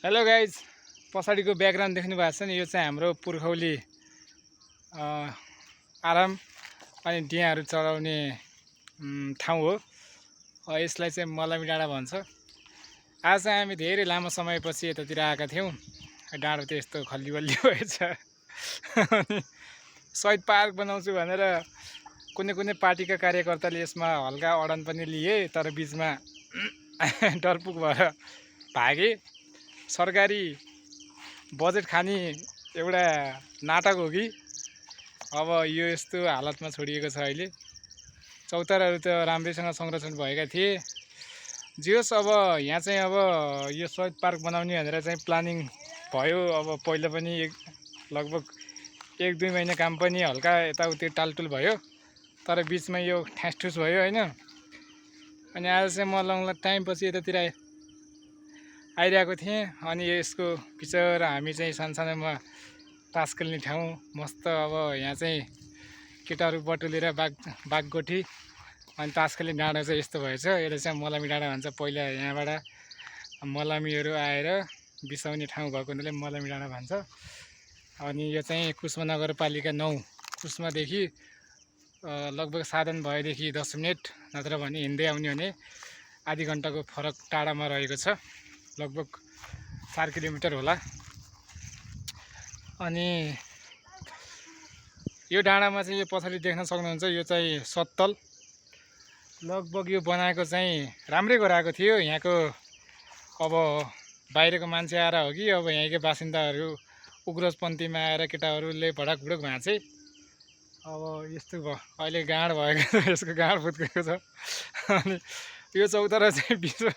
Hello guys, पछाडिको background देख्नु भएको छ नि, यो चाहिँ हाम्रो पुर्खौली आराम अनि डियाहरू चढाउने ठाउँ हो। यसलाई चाहिँ मलामी डाँडा भन्छ। आज चाहिँ हामी धेरै लामो समयपछि यतातिर आएका थियौँ। डाँडो त यस्तो खल्लीबल्ली भएछ। अनि शहीद पार्क बनाउँछु भनेर कुनै कुनै पार्टीका कार्यकर्ताले यसमा हल्का अडन पनि लिए, तर बिचमा डरपुक भएर भागे। सरकारी बजेट खाने एउटा नाटक हो कि अब यो यस्तो हालतमा छोडिएको छ। अहिले चौताराहरू त राम्रैसँग संरक्षण भएका थिए। जे होस्, अब यहाँ चाहिँ अब यो शहीद पार्क बनाउने भनेर चाहिँ प्लानिङ भयो। अब पहिला पनि लगभग 1-2 महिना काम पनि हल्का यताउति टालटुल भयो, तर बिचमा यो ठ्यासठुस भयो होइन। अनि आज चाहिँ म लङला टाइमपछि यतातिर आइरहेको थिएँ। अनि यसको बिचरा हामी चाहिँ सानसानोमा तास खेल्ने ठाउँ मस्त। अब यहाँ चाहिँ केटाहरू बटुलेर बागगोठी अनि तास खेल्ने डाँडा चाहिँ यस्तो भएछ। यसले चाहिँ मलामी डाँडा भन्छ। पहिला यहाँबाट मलामीहरू आएर बिसाउने ठाउँ भएको हुनाले मलामी डाँडा भन्छ। अनि यो चाहिँ कुस्मा नगरपालिका 9 कुस्मादेखि लगभग साधन भएदेखि 10 मिनट नत्र भने हिँड्दै आउने भने आधी घन्टाको फरक टाढामा रहेको छ। लगभग 4 किलोमिटर होला। अनि यो डाँडामा चाहिँ यो पछाडि देख्न सक्नुहुन्छ, यो चाहिँ सत्तल। लगभग यो बनाएको चाहिँ राम्रै गराएको थियो। यहाँको अब बाहिरको मान्छे आएर हो कि अब यहीँकै बासिन्दाहरू उग्रजपन्थीमा आएर केटाहरूले भडाकभुडक भाँचे। अब यस्तो भयो, अहिले गाँड भएको छ, यसको गाँड फुत्केको छ। अनि यो चौतारा चाहिँ 20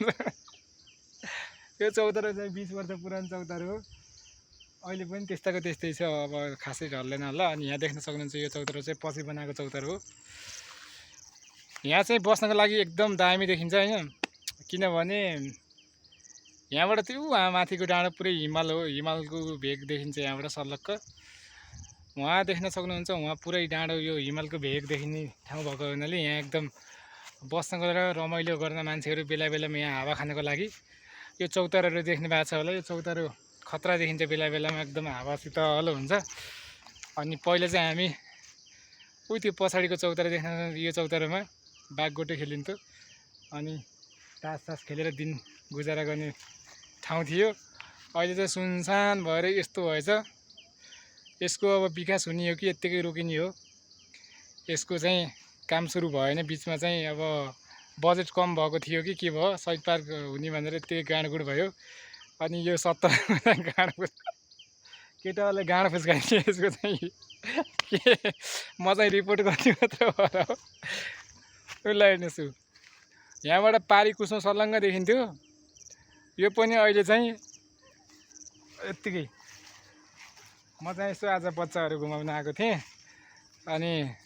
वर्ष पुरानो चौतारो हो। अहिले पनि त्यस्ताको त्यस्तै छ, अब खासै ढल्दैन होला। अनि यहाँ देख्न सक्नुहुन्छ, यो चौतारो चाहिँ पछि बनाएको चौतारो हो। यहाँ चाहिँ बस्नको लागि एकदम दामी देखिन्छ होइन, किनभने यहाँबाट त्यो माथिको डाँडो पुरै हिमाल हो। हिमालको भेग देखिन्छ यहाँबाट सल्लक्क। वहाँ देख्न सक्नुहुन्छ, वहाँ पुरै डाँडो यो हिमालको भेग देखिने ठाउँ भएको हुनाले यहाँ एकदम बस्नको र रमाइलो गर्न मान्छेहरू बेला बेलामा यहाँ हावा खानको लागि। यो चौताराहरू देख्नु भएको छ होला। यो चौतारो खतरा देखिन्छ बेला बेलामा, एकदम हावा शीतल हुन्छ। अनि पहिला चाहिँ हामी त्यो पछाडिको चौतारा देख्न, यो चौतारामा बागगोटे खेलिन्थ्यो अनि तास खेलेर दिन गुजारा गर्ने ठाउँ थियो। अहिले चाहिँ सुनसान भएर यस्तो भएछ। यसको अब विकास हुने हो कि यत्तिकै रोकिने हो, यसको चाहिँ काम सुरु भएन। बिचमा चाहिँ अब बजेट कम भएको थियो कि के भयो, शहीद पार्क हुने भनेर त्यही गाँडगुड भयो। अनि यो 70 गाँडफुस केटाहरूले गाँड फुस्काइदियो। यसको चाहिँ के म चाहिँ रिपोर्ट गर्ने मात्र भएर हो। उसलाई हेर्नुहोस्, यहाँबाट पारी कुस्मा सल्लङ्ग देखिन्थ्यो। यो पनि अहिले चाहिँ यत्तिकै। म चाहिँ यसो आज बच्चाहरू घुमाउन आएको थिएँ। अनि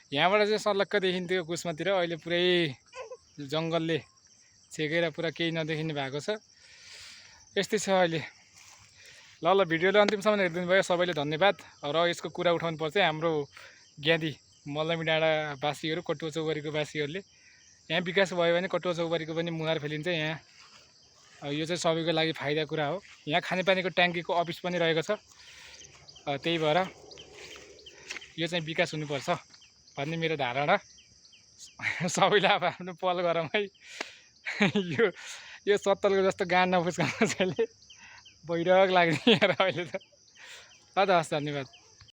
यहाँबाट चाहिँ सल्लक्क देखिन्थ्यो कुस्मातिर, अहिले पुरै जङ्गलले छेकेर पुरा केही नदेखिने भएको छ। यस्तै छ अहिले। ल भिडियोले अन्तिमसम्म हेरिदिनु भयो, सबैले धन्यवाद। र यसको कुरा उठाउनु पर्छ हाम्रो ज्ञादी मलामी डाँडावासीहरू, कटुवा चौबारीको वासीहरूले। यहाँ विकास भयो भने कटुवा चौबारीको पनि मुहार फेलिन्छ। यहाँ यो चाहिँ सबैको लागि फाइदा कुरा हो। यहाँ खानेपानीको ट्याङ्कीको अफिस पनि रहेको छ। त्यही भएर यो चाहिँ विकास हुनुपर्छ भन्ने मेरो धारणा। सबैले अब आफ्नो पहल गरौँ है। यो सत्तलको जस्तो गाँड नफुस्काउनु छैन, भइरहक लाग्ने यहाँ अहिले त। ल त हस्, धन्यवाद।